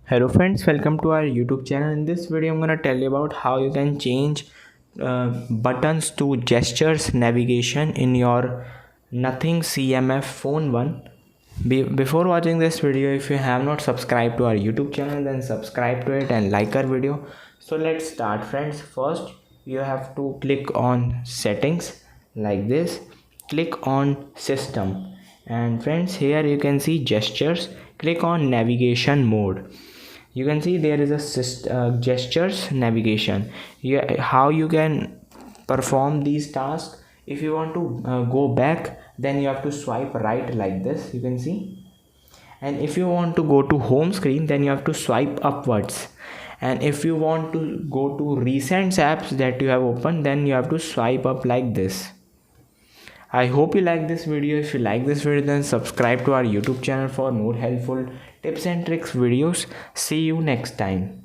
Hello friends, welcome to our YouTube channel. In this video I'm going to tell you about how you can change buttons to gestures navigation in your Nothing CMF phone 1. Before watching this video, if you have not subscribed to our YouTube channel, then subscribe to it and like our video. So let's start friends. First you have to click on settings like this, click on system, and friends here you can see gestures. Click on navigation mode. You can see there is a gestures navigation. How you can perform these tasks. If you want to go back, then you have to swipe right like this, you can see. And if you want to go to home screen, then you have to swipe upwards. And if you want to go to recent apps that you have opened, then you have to swipe up like this. I hope you like this video. If you like this video, then subscribe to our YouTube channel for more helpful tips and tricks videos. See you next time.